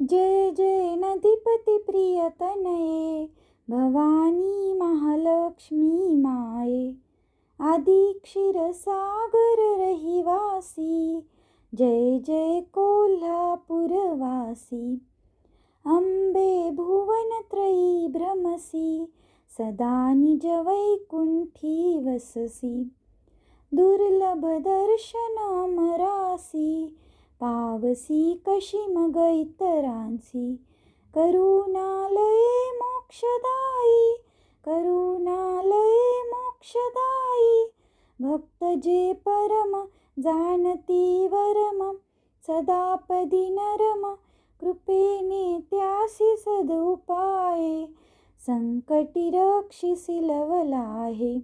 जय जय नदीपती प्रियतनये, भवानी महालक्ष्मी माये. आदि क्षीरसागर रहिवासी, जय जय कोल्हापूरवासी. अंबे भुवनत्रयी भ्रमसी, सदा निज वैकुंठी वससी. दुर्लभ दर्शन अमरासी, पावसी कशी मग इतरांसी. करुणालये मोक्षदायी, करुणालये मोक्षदायी. भक्त जे परम जाणती वरम, सदापदी नरम कृपेने त्यासी सदुपाये. संकटी रक्षिसी लवलाहे,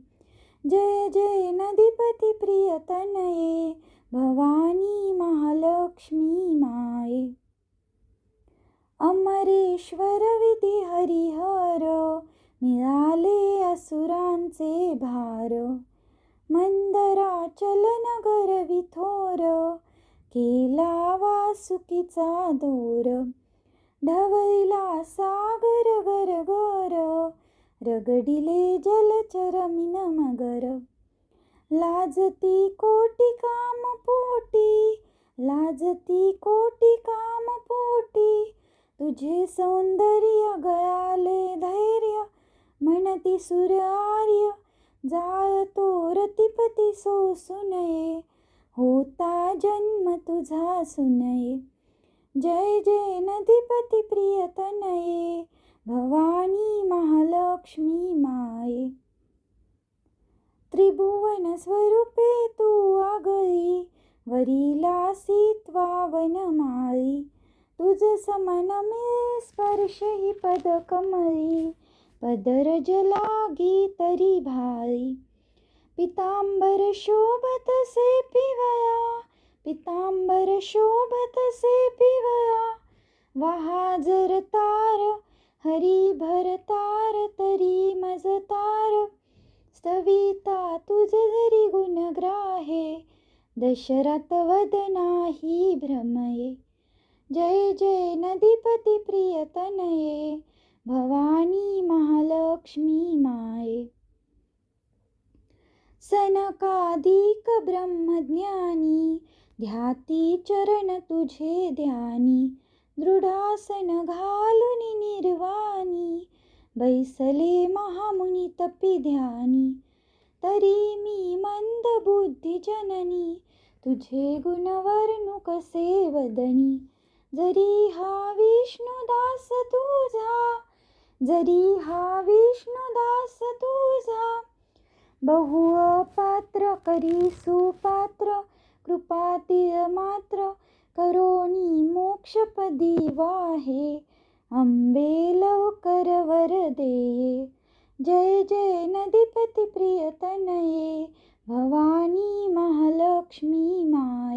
जय जय नदीपती प्रियतनये, भवानी महालक्ष्मी माये. अमरेश्वर विधी हरिहर, मिळाले असुरांचे भार. मंदराचल नगर विथोर, केला वासुकीचा दोर. ढवळला सागर गरगर, रगडिले जलचर मिनमगर. लाजती कोटी काम पोटी, लाजती कोटी काम पोटी. तुझे सौंदर्य गळाले धैर्य, म्हणती सुर आर्य. जाळतो रतिपती सोसू नये, होता जन्म तुझा सुनये. जय जय नदीपती प्रियतनये, भवानी महालक्ष्मी माये. त्रिभुवन स्वरूपे तू आगळी, वरिलासी त्वावनमाळी. तुझ समन मिळे स्पर्श ही पद कमळी, पदरज लागी तरी भाळी. पितांबर शोभतसे पिवळा, पितांबर शोभतसे पिवळा. वाहा जर तार, हरी भरतार तरी मजतार. स्तविता तुझ जरी गुणग्राहे, दशरथ वदनाही भ्रमये. जय जय नदीपती प्रियतनये, भवानी महालक्ष्मी माये. सनकादिक ब्रह्मज्ञानी, ध्याती चरण तुझे ध्यानी. दृढासन घालून निर्वाणी, बैसले महामुनी तपी ध्यानी. तरी मी मंद बुद्धी जननी, तुझे गुण वर्णू कसे वदनी. जरी हा विष्णुदास तुझा, जरी हा विष्णुदास तुझा. बहु अपात्र करी सुपात्र, कृपातील मात्र करोनी मोक्षपदी वाहे. अंबे लवकर वर देये, जय जय नदीपती प्रियतनये, भवानी महालक्ष्मी माये.